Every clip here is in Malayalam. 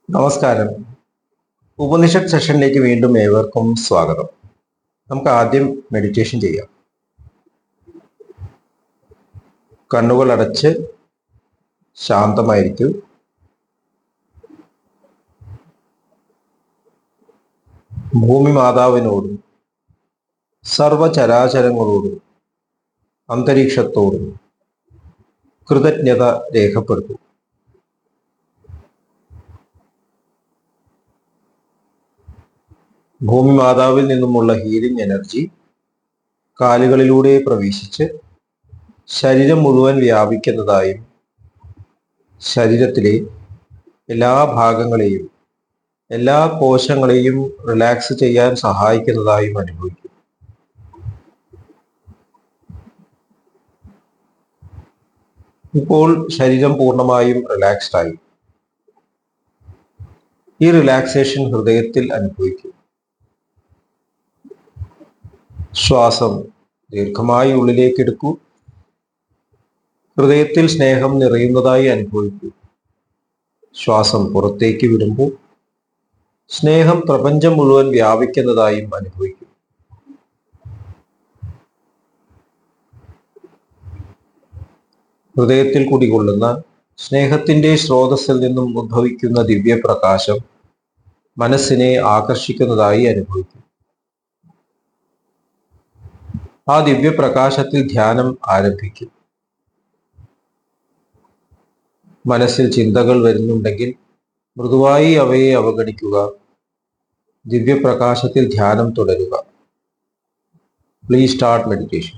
നമസ്കാരം. ഉപനിഷത്ത് സെഷനിലേക്ക് വീണ്ടും ഏവർക്കും സ്വാഗതം. നമുക്ക് ആദ്യം മെഡിറ്റേഷൻ ചെയ്യാം. കണ്ണുകൾ അടച്ച് ശാന്തമായിരിക്കും. ഭൂമി മാതാവിനോടും സർവചരാചരങ്ങളോടും അന്തരീക്ഷത്തോടും കൃതജ്ഞത രേഖപ്പെടുത്തും. ഭൂമി മാതാവിൽ നിന്നുമുള്ള ഹീലിംഗ് എനർജി കാലുകളിലൂടെ പ്രവേശിച്ച് ശരീരം മുഴുവൻ വ്യാപിക്കുന്നതായും ശരീരത്തിലെ എല്ലാ ഭാഗങ്ങളെയും എല്ലാ കോശങ്ങളെയും റിലാക്സ് ചെയ്യാൻ സഹായിക്കുന്നതായും അനുഭവിക്കും. ഇപ്പോൾ ശരീരം പൂർണ്ണമായും റിലാക്സ്ഡ് ആയി. ഈ റിലാക്സേഷൻ ഹൃദയത്തിൽ അനുഭവിക്കും. ശ്വാസം ദീർഘമായി ഉള്ളിലേക്ക് എടുക്കൂ. ഹൃദയത്തിൽ സ്നേഹം നിറയുന്നതായി അനുഭവിക്കൂ. ശ്വാസം പുറത്തേക്ക് വിടുമ്പോൾ സ്നേഹം പ്രപഞ്ചം മുഴുവൻ വ്യാപിക്കുന്നതായും അനുഭവിക്കും. ഹൃദയത്തിൽ കുടികൊള്ളുന്ന സ്നേഹത്തിന്റെ സ്രോതസ്സിൽ നിന്നും ഉദ്ഭവിക്കുന്ന ദിവ്യപ്രകാശം മനസ്സിനെ ആകർഷിക്കുന്നതായി അനുഭവിക്കും. ആ ദിവ്യപ്രകാശത്തിൽ ധ്യാനം ആരംഭിക്കും. മനസ്സിൽ ചിന്തകൾ വരുന്നുണ്ടെങ്കിൽ മൃദുവായി അവയെ അവഗണിക്കുക. ദിവ്യപ്രകാശത്തിൽ ധ്യാനം തുടരുക. Please start meditation.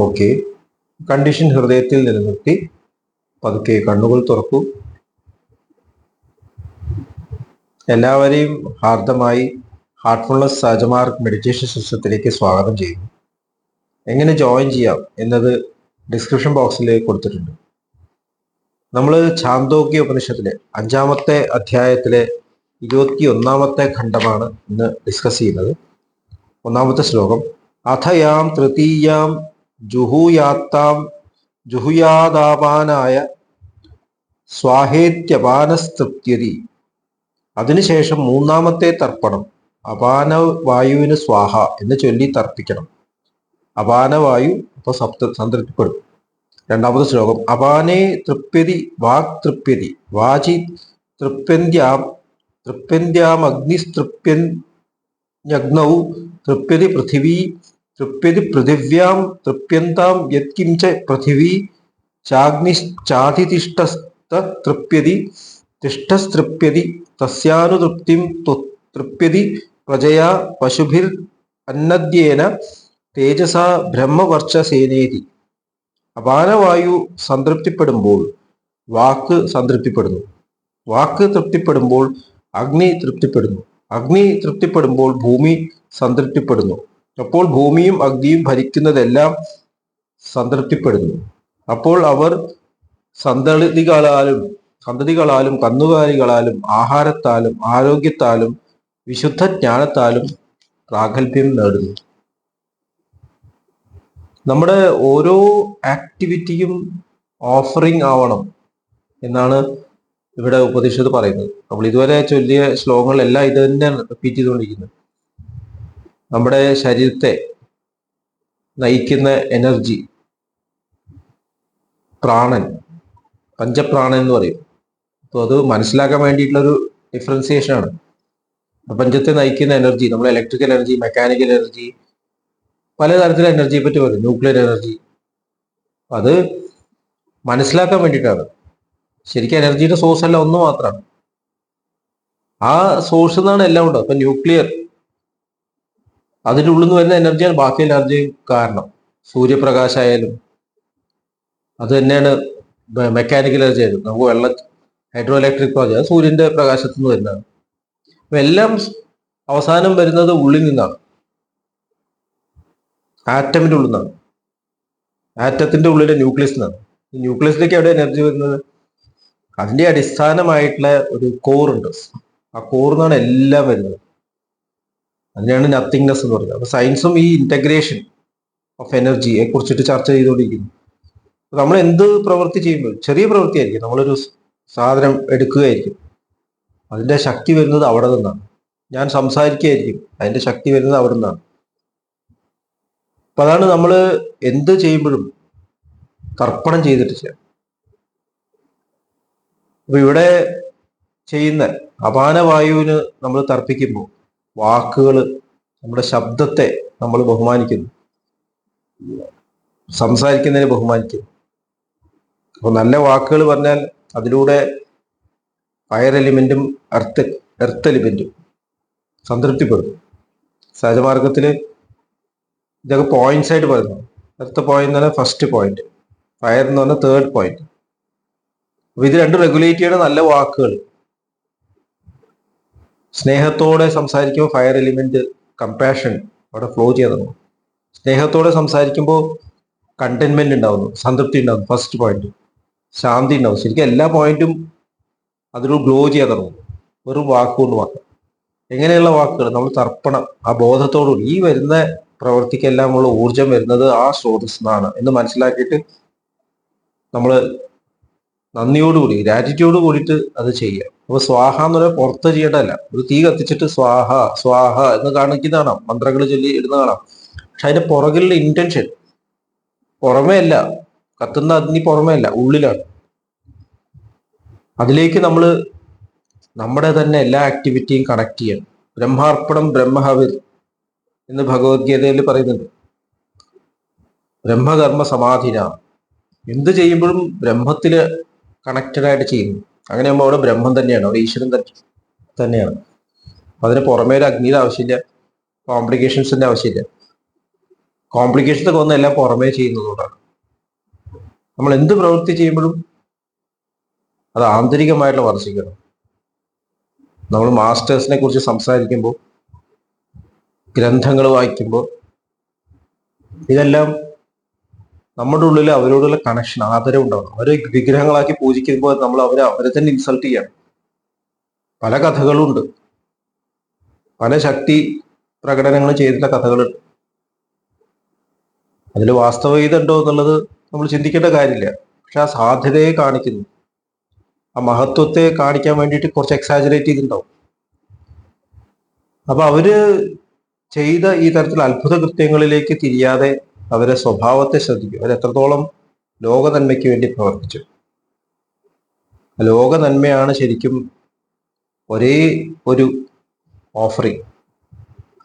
Okay, condition ഹൃദയത്തിൽ നിലനിർത്തി പതുക്കെ കണ്ണുകൾ തുറക്കൂ. എല്ലാവരെയും ഹാർദമായി ഹാർട്ട്ഫുൾനെസ് സഹജമാർഗ് മെഡിറ്റേഷൻ സിസ്റ്റത്തിലേക്ക് സ്വാഗതം ചെയ്യുന്നു. എങ്ങനെ ജോയിൻ ചെയ്യാം എന്നത് ഡിസ്ക്രിപ്ഷൻ ബോക്സിൽ കൊടുത്തിട്ടുണ്ട്. നമ്മൾ ഛാന്തോക്യ ഉപനിഷത്തിലെ 5-ാമത്തെ അധ്യായത്തിലെ 21-ാമത്തെ ഖണ്ഡമാണ് ഇന്ന് ഡിസ്കസ് ചെയ്യുന്നത്. 1-ാമത്തെ ശ്ലോകം, അഥയാം തൃതീയാം ജുഹുയാദാപാനായ സ്വാഹേത്യപാനസ്തൃപ്യതി. അതിനുശേഷം 3-ാമത്തെ തർപ്പണം അപാനവായുവിന് സ്വാഹ എന്ന് ചൊല്ലി തർപ്പിക്കണം. അപാനവായു അപ്പോൾ സംതൃപ്തിപ്പെടും. 2-ാമത്തെ ശ്ലോകം, അപാനേ തൃപ്യതി വാക് തൃപ്യതി വാചി തൃപ്യന്ത്യാമഗ്നിസ്തൃപ്യജ്ഞൗ തൃപ്യതി പൃഥിവീ തൃപ്യതി പൃഥിവ്യാം തൃപ്യന്താം യത്കിഞ്ച പൃഥിവീ ചാഗ്നിശ്ചാധിതിഷ്ഠസ്തൃപ്യതി തിഷ്ഠസ്തൃപ്യതി തസ്യാനുതൃപ്തിം തൃപ്യതി പ്രജയാ പശുഭിർ അന്നദ്യേന തേജസാ ബ്രഹ്മവർച്ചസേനേതി. അപാനവായു സംതൃപ്തിപ്പെടുമ്പോൾ വാക്ക് സംതൃപ്തിപ്പെടുന്നു. വാക്ക് തൃപ്തിപ്പെടുമ്പോൾ അഗ്നി തൃപ്തിപ്പെടുന്നു. അഗ്നി തൃപ്തിപ്പെടുമ്പോൾ ഭൂമി സംതൃപ്തിപ്പെടുന്നു. അപ്പോൾ ഭൂമിയും അഗ്നിയും ഭരിക്കുന്നതെല്ലാം സംതൃപ്തിപ്പെടുന്നു. അപ്പോൾ അവർ സന്തതികളാലും കന്നുകാലികളാലും ആഹാരത്താലും ആരോഗ്യത്താലും വിശുദ്ധ ജ്ഞാനത്താലും പ്രാഗൽഭ്യം നേടുന്നു. നമ്മുടെ ഓരോ ആക്ടിവിറ്റിയും ഓഫറിംഗ് ആവണം എന്നാണ് ഇവിടെ ഉപനിഷത്ത് പറയുന്നത്. നമ്മൾ ഇതുവരെ ചൊല്ലിയ ശ്ലോകങ്ങളെല്ലാം ഇത് തന്നെയാണ് റിപ്പീറ്റ് ചെയ്തുകൊണ്ടിരിക്കുന്നത്. നമ്മുടെ ശരീരത്തെ നയിക്കുന്ന എനർജി പ്രാണൻ, പഞ്ചപ്രാണൻ എന്ന് പറയും. അപ്പോൾ അത് മനസ്സിലാക്കാൻ വേണ്ടിയിട്ടുള്ളൊരു ഡിഫറൻസിയേഷൻ ആണ്. പ്രപഞ്ചത്തെ നയിക്കുന്ന എനർജി, നമ്മൾ ഇലക്ട്രിക്കൽ എനർജി, മെക്കാനിക്കൽ എനർജി, പലതരത്തിലുള്ള എനർജിയെ പറ്റി പറയും, ന്യൂക്ലിയർ എനർജി. അത് മനസ്സിലാക്കാൻ വേണ്ടിയിട്ടാണ്. ശരിക്കും എനർജിയുടെ സോഴ്സ് എല്ലാം ഒന്ന് മാത്രമാണ്. ആ സോഴ്സ് നിന്നാണ് എല്ലാം ഉണ്ടാവും. അപ്പൊ ന്യൂക്ലിയർ, അതിൻ്റെ ഉള്ളിൽ നിന്ന് വരുന്ന എനർജിയാണ് ബാക്കി എനർജിയും കാരണം. സൂര്യപ്രകാശമായാലും അത് തന്നെയാണ്. മെക്കാനിക്കൽ എനർജി ആയാലും നമുക്ക് ഹൈഡ്രോ ഇലക്ട്രിക് പ്രോജക്ട് അത് സൂര്യന്റെ പ്രകാശത്തു നിന്ന് വരുന്നതാണ്. അപ്പൊ എല്ലാം അവസാനം വരുന്നത് ഉള്ളിൽ നിന്നാണ്. ആറ്റമിന്റെ ഉള്ളിൽ നിന്നാണ്. ആറ്റത്തിന്റെ ഉള്ളിലെ ന്യൂക്ലിയസ് നിന്നാണ്. ഈ ന്യൂക്ലിയസിലേക്ക് എവിടെ എനർജി വരുന്നത്? അതിന്റെ അടിസ്ഥാനമായിട്ടുള്ള ഒരു കോർ ഉണ്ട്. ആ കോറിൽ നിന്നാണ് എല്ലാം വരുന്നത്. അതിനെയാണ് നത്തിങ്നെസ് എന്ന് പറയുന്നത്. അപ്പൊ സയൻസും ഈ ഇന്റഗ്രേഷൻ ഓഫ് എനർജിയെ കുറിച്ചിട്ട് ചർച്ച ചെയ്തുകൊണ്ടിരിക്കുന്നു. നമ്മൾ എന്ത് പ്രവൃത്തി ചെയ്യുമ്പോൾ, ചെറിയ പ്രവൃത്തിയായിരിക്കും, നമ്മളൊരു സാധനം എടുക്കുകയായിരിക്കും, അതിന്റെ ശക്തി വരുന്നത് അവിടെ നിന്നാണ്. ഞാൻ സംസാരിക്കുകയായിരിക്കും, അതിന്റെ ശക്തി വരുന്നത് അവിടെ നിന്നാണ്. അപ്പൊ അതാണ് നമ്മൾ എന്ത് ചെയ്യുമ്പോഴും തർപ്പണം ചെയ്തിട്ട് ചെയ്യാം. അപ്പൊ ഇവിടെ ചെയ്യുന്ന അപാനവായുവിന് നമ്മൾ തർപ്പിക്കുമ്പോൾ വാക്കുകൾ, നമ്മുടെ ശബ്ദത്തെ നമ്മൾ ബഹുമാനിക്കുന്നു, സംസാരിക്കുന്നതിനെ ബഹുമാനിക്കുന്നു. അപ്പൊ നല്ല വാക്കുകൾ പറഞ്ഞാൽ അതിലൂടെ ഫയർ എലിമെന്റും എർത്ത് എലിമെന്റും സംതൃപ്തിപ്പെടും. സഹജമാർഗത്തിൽ ഇതൊക്കെ പോയിന്റ്സ് ആയിട്ട് പറയുന്നു. എർത്ത് പോയിന്റ് എന്ന് പറഞ്ഞാൽ ഫസ്റ്റ് പോയിന്റ്, ഫയർ എന്ന് പറഞ്ഞാൽ തേർഡ് പോയിന്റ്. അപ്പൊ ഇത് രണ്ടും റെഗുലേറ്റ് ചെയ്യണ നല്ല വാക്കുകൾ. സ്നേഹത്തോടെ സംസാരിക്കുമ്പോൾ ഫയർ എലിമെന്റ് കമ്പാഷൻ അവിടെ ഫ്ലോ ചെയ്യാൻ തുടങ്ങും. സ്നേഹത്തോടെ സംസാരിക്കുമ്പോൾ കണ്ടെയ്ൻമെന്റ് ഉണ്ടാവുന്നു, സംതൃപ്തി ഉണ്ടാവുന്നു, ഫസ്റ്റ് പോയിന്റ്. ശാന്തി ഉണ്ടാവും. ശരിക്കും എല്ലാ പോയിന്റും അതിലൂടെ ഗ്ലോ ചെയ്യാൻ തുടങ്ങും, വെറും വാക്കുകൊണ്ട് മാത്രം. എങ്ങനെയുള്ള വാക്കുകൾ? നമ്മൾ തർപ്പണം, ആ ബോധത്തോടുകൂടി ഈ വരുന്ന പ്രവർത്തിക്കെല്ലാം ഉള്ള ഊർജം വരുന്നത് ആ സ്രോതസ്സിനാണ് എന്ന് മനസ്സിലാക്കിയിട്ട് നമ്മൾ നന്ദിയോടുകൂടി, ഗ്രാറ്റിറ്റ്യൂഡ് കൂടിയിട്ട് അത് ചെയ്യുക. അപ്പൊ സ്വാഹ എന്ന് പറഞ്ഞാൽ പുറത്ത് ചെയ്യേണ്ടതല്ല. ഒരു തീ കത്തിച്ചിട്ട് സ്വാഹ സ്വാഹ എന്ന് കാണിക്കുന്ന കാണാം, മന്ത്രങ്ങൾ ചൊല്ലി ഇടുന്ന കാണാം. പക്ഷെ അതിന്റെ പുറകിലുള്ള ഇന്റൻഷൻ പുറമേ അല്ല, കത്തുന്ന അഗ്നി പുറമേ അല്ല, ഉള്ളിലാണ്. അതിലേക്ക് നമ്മൾ നമ്മുടെ തന്നെ എല്ലാ ആക്ടിവിറ്റിയും കണക്ട് ചെയ്യണം. ബ്രഹ്മാർപ്പണം ബ്രഹ്മഹവിർ എന്ന് ഭഗവത്ഗീതയിൽ പറയുന്നുണ്ട്. ബ്രഹ്മകർമ്മ സമാധിന, എന്ത് ചെയ്യുമ്പോഴും ബ്രഹ്മത്തില് കണക്റ്റഡ് ആയിട്ട് ചെയ്യുന്നു. അങ്ങനെയാകുമ്പോൾ അവിടെ ബ്രഹ്മം തന്നെയാണ്, അവിടെ ഈശ്വരൻ തന്നെയാണ്. അതിന് പുറമേ ഒരു അഗ്നിയുടെ ആവശ്യമില്ല, കോംപ്ലിക്കേഷൻസിന്റെ ആവശ്യമില്ല. കോംപ്ലിക്കേഷൻസ് ഒക്കെ വന്ന് എല്ലാം പുറമേ ചെയ്യുന്നതുകൊണ്ടാണ്. നമ്മൾ എന്ത് പ്രവൃത്തി ചെയ്യുമ്പോഴും അത് ആന്തരികമായിട്ടുള്ള വർദ്ധിക്കണം. നമ്മൾ മാസ്റ്റേഴ്സിനെ കുറിച്ച് സംസാരിക്കുമ്പോൾ, ഗ്രന്ഥങ്ങൾ വായിക്കുമ്പോൾ, ഇതെല്ലാം നമ്മുടെ ഉള്ളിൽ അവരോടുള്ള കണക്ഷൻ, ആദരവ് ഉണ്ടാവണം. അവരെ വിഗ്രഹങ്ങളാക്കി പൂജിക്കുമ്പോൾ നമ്മൾ അവരെ തന്നെ ഇൻസൾട്ട് ചെയ്യണം. പല കഥകളുണ്ട്, പല ശക്തി പ്രകടനങ്ങൾ ചെയ്തിട്ടുള്ള കഥകളുണ്ട്. അതിൽ വാസ്തവികത ഉണ്ടോ എന്നുള്ളത് നമ്മൾ ചിന്തിക്കേണ്ട കാര്യമില്ല. പക്ഷെ ആ സാധ്യതയെ കാണിക്കുന്നു, ആ മഹത്വത്തെ കാണിക്കാൻ വേണ്ടിയിട്ട് കുറച്ച് എക്സാജറേറ്റ് ചെയ്തിട്ടുണ്ടാവും. അപ്പൊ അവര് ചെയ്ത ഈ തരത്തിൽ അത്ഭുത കൃത്യങ്ങളിലേക്ക് തിരിയാതെ അവരെ സ്വഭാവത്തെ ശ്രദ്ധിക്കും. അവരെത്രത്തോളം ലോക നന്മയ്ക്ക് വേണ്ടി പ്രവർത്തിച്ചു. ലോക നന്മയാണ് ശരിക്കും ഒരേ ഒരു ഓഫറിങ്.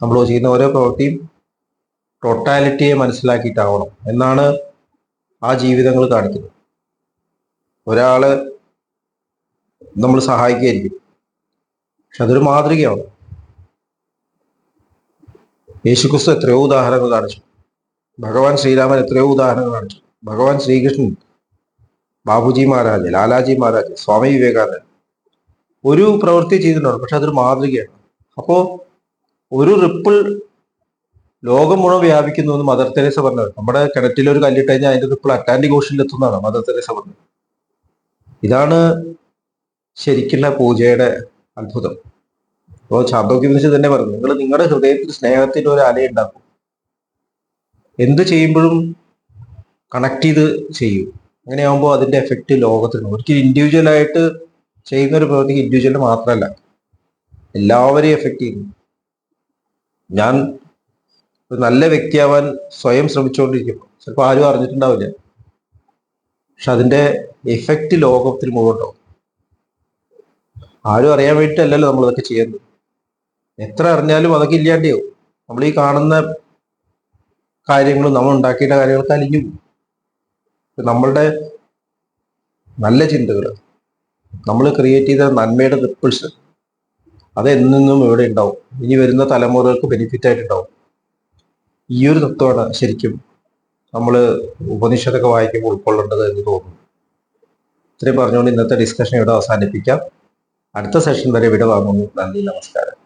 നമ്മൾ ചെയ്യുന്ന ഓരോ പ്രവൃത്തിയും ടോട്ടാലിറ്റിയെ മനസ്സിലാക്കിയിട്ടാവണം എന്നാണ് ആ ജീവിതങ്ങൾ കാണിക്കുന്നത്. ഒരാള് നമ്മൾ സഹായിക്കുകയായിരിക്കും, പക്ഷെ അതൊരു മാതൃകയാണ്. യേശുക്രിസ്തു എത്രയോ ഉദാഹരണങ്ങൾ കാണിച്ചു, ഭഗവാൻ ശ്രീരാമൻ എത്രയോ ഉദാഹരണങ്ങൾ കാണിച്ചു, ഭഗവാൻ ശ്രീകൃഷ്ണൻ, ബാബുജി മഹാരാജ്, ലാലാജി മഹാരാജ്, സ്വാമി വിവേകാനന്ദൻ ഒരു പ്രവൃത്തി ചെയ്തിട്ടുണ്ട്, പക്ഷെ അതൊരു മാതൃകയാണ്. അപ്പോ ഒരു റിപ്പിൾ ലോകം മുഴുവൻ വ്യാപിക്കുന്നു എന്ന് മദർ തെരേസ പറഞ്ഞത്. നമ്മുടെ കിണറ്റിൽ ഒരു കല്ലിട്ട് കഴിഞ്ഞാൽ അതിന്റെ റിപ്പിൾ അറ്റ്ലാന്റിക് ഓഷനിൽ എത്തുന്നതാണ് മദർ തെരേസ പറഞ്ഞത്. ഇതാണ് ശരിക്കുള്ള പൂജയുടെ അത്ഭുതം. അപ്പോൾ ചാന്തോക്യോപനിഷത്ത് തന്നെ പറഞ്ഞു, നിങ്ങൾ നിങ്ങളുടെ ഹൃദയത്തിൽ സ്നേഹത്തിന്റെ ഒരു അലയുണ്ടാക്കും. എന്ത് ചെയ്യുമ്പോഴും കണക്ട് ചെയ്ത് ചെയ്യൂ. അങ്ങനെയാകുമ്പോൾ അതിന്റെ എഫക്റ്റ് ലോകത്തിന്. ഒരിക്കലും ഇൻഡിവിജ്വൽ ആയിട്ട് ചെയ്യുന്ന ഒരു പ്രവൃത്തിക്ക് ഇൻഡിവിജ്വൽ മാത്രമല്ല, എല്ലാവരെയും എഫക്ട് ചെയ്യുന്നു. ഞാൻ ഒരു നല്ല വ്യക്തിയാവാൻ സ്വയം ശ്രമിച്ചുകൊണ്ടിരിക്കുന്നു, ചിലപ്പോൾ ആരും അറിഞ്ഞിട്ടുണ്ടാവില്ല, പക്ഷെ അതിന്റെ എഫക്റ്റ് ലോകത്തിൽ മുഴുവൻ ഉണ്ടാവും. ആരും അറിയാൻ വേണ്ടിയിട്ടല്ലല്ലോ നമ്മൾ ഇതൊക്കെ ചെയ്യുന്നത്. എത്ര അറിഞ്ഞാലും അതൊക്കെ ഇല്ലാണ്ടാവും. നമ്മൾ ഈ കാണുന്ന കാര്യങ്ങളും നമ്മൾ ഉണ്ടാക്കിയ കാര്യങ്ങളൊക്കെ അലിഞ്ഞു പോകും. നമ്മളുടെ നല്ല ചിന്തകൾ, നമ്മൾ ക്രിയേറ്റ് ചെയ്ത നന്മയുടെ റിപ്പിൾസ്, അത് എന്നും ഇവിടെ ഉണ്ടാവും. ഇനി വരുന്ന തലമുറകൾക്ക് ബെനിഫിറ്റ് ആയിട്ടുണ്ടാവും. ഈ ഒരു തത്വമാണ് ശരിക്കും നമ്മൾ ഉപനിഷത്തൊക്കെ വായിക്കുമ്പോൾ ഉൾക്കൊള്ളേണ്ടത് എന്ന് തോന്നുന്നു. ഇത്രയും പറഞ്ഞുകൊണ്ട് ഇന്നത്തെ ഡിസ്കഷൻ ഇവിടെ അവസാനിപ്പിക്കാം. അടുത്ത സെഷൻ വരെ ഇവിടെ വാങ്ങുന്നു. നന്ദി, നമസ്കാരം.